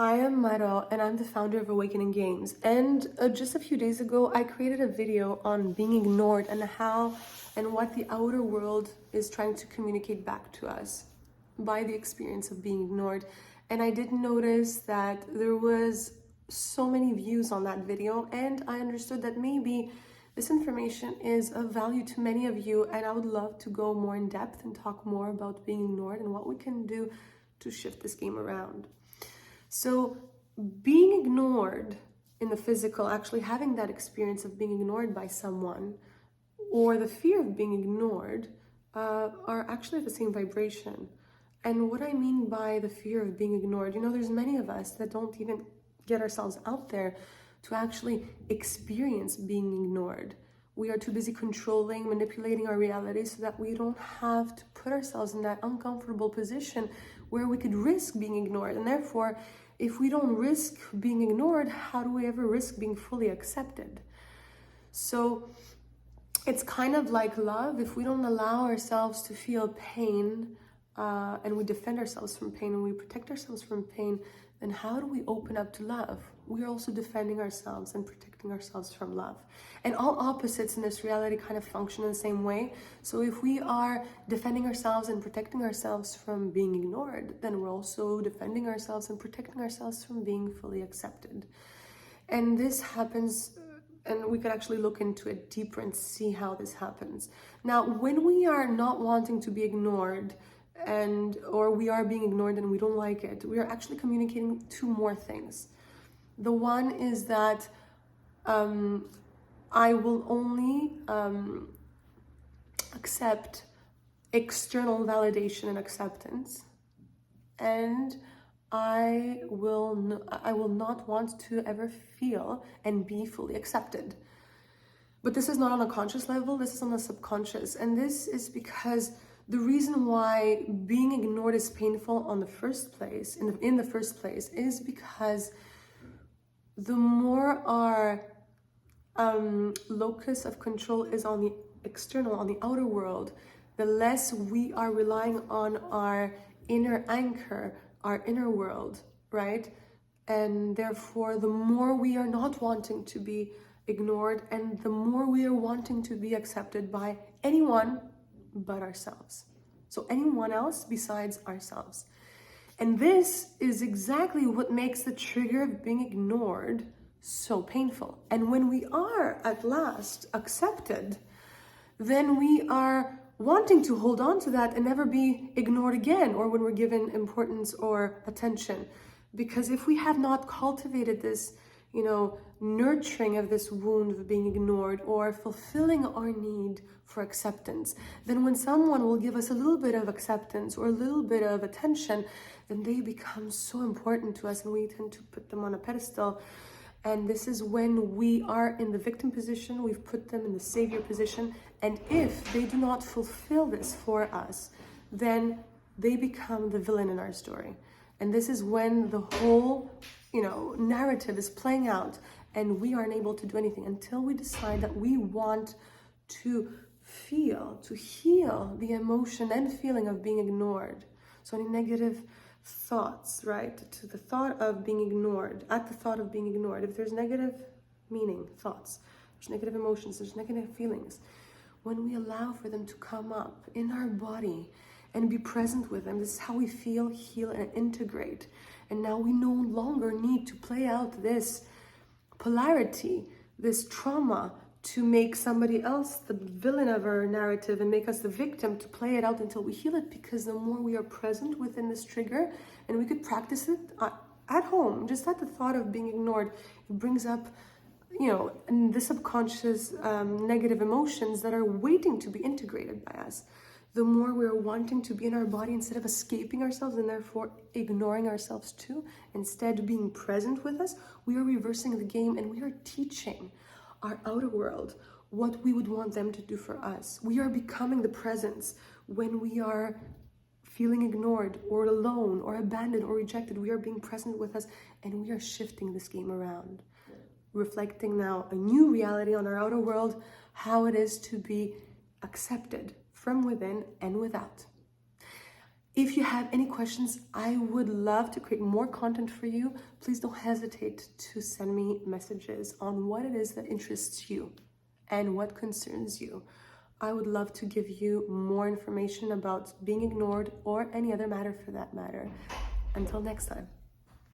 I am Maro and I'm the founder of Awakening Games. And just a few days ago, I created a video on being ignored and how and what the outer world is trying to communicate back to us by the experience of being ignored. And I did notice that there was so many views on that video, and I understood that maybe this information is of value to many of you, and I would love to go more in depth and talk more about being ignored and what we can do to shift this game around. So being ignored in the physical, actually having that experience of being ignored by someone, or the fear of being ignored, are actually at the same vibration. And what I mean by the fear of being ignored, there's many of us that don't even get ourselves out there to actually experience being ignored. We are too busy controlling, manipulating our reality so that we don't have to put ourselves in that uncomfortable position where we could risk being ignored. And therefore, if we don't risk being ignored, how do we ever risk being fully accepted? So it's kind of like love. If we don't allow ourselves to feel pain, and we defend ourselves from pain and we protect ourselves from pain, then how do we open up to love? We are also defending ourselves and protecting ourselves from love. And all opposites in this reality kind of function in the same way. So if we are defending ourselves and protecting ourselves from being ignored, then we're also defending ourselves and protecting ourselves from being fully accepted. And this happens, and we could actually look into it deeper and see how this happens. Now, when we are not wanting to be ignored, or we are being ignored and we don't like it, we are actually communicating two more things. The one is that I will only accept external validation and acceptance, and I will not want to ever feel and be fully accepted. But this is not on a conscious level, this is on a subconscious. And this is because the reason why being ignored is painful in the first place is because the more our locus of control is on the external, on the outer world, the less we are relying on our inner anchor, our inner world, right? And therefore, the more we are not wanting to be ignored, and the more we are wanting to be accepted by anyone but ourselves. So anyone else besides ourselves. And this is exactly what makes the trigger of being ignored so painful. And when we are at last accepted, then we are wanting to hold on to that and never be ignored again, or when we're given importance or attention. Because if we have not cultivated this, nurturing of this wound of being ignored, or fulfilling our need for acceptance, then when someone will give us a little bit of acceptance or a little bit of attention, then they become so important to us and we tend to put them on a pedestal. And this is when we are in the victim position, we've put them in the savior position. And if they do not fulfill this for us, then they become the villain in our story. And this is when the whole, narrative is playing out, and we aren't able to do anything until we decide that we want to heal the emotion and feeling of being ignored. So any negative thoughts, right, to the thought of being ignored, at the thought of being ignored, if there's negative meaning, thoughts, there's negative emotions, there's negative feelings, when we allow for them to come up in our body and be present with them, this is how we feel, heal, and integrate. And now we no longer need to play out this polarity, this trauma, to make somebody else the villain of our narrative and make us the victim, to play it out until we heal it. Because the more we are present within this trigger, and we could practice it at home, just at the thought of being ignored, it brings up the subconscious negative emotions that are waiting to be integrated by us. The more we're wanting to be in our body instead of escaping ourselves and therefore ignoring ourselves too, instead being present with us, we are reversing the game, and we are teaching our outer world what we would want them to do for us. We are becoming the presence when we are feeling ignored or alone or abandoned or rejected. We are being present with us, and we are shifting this game around, reflecting now a new reality on our outer world, how it is to be accepted from within and without. If you have any questions, I would love to create more content for you. Please don't hesitate to send me messages on what it is that interests you and what concerns you. I would love to give you more information about being ignored or any other matter for that matter. Until next time.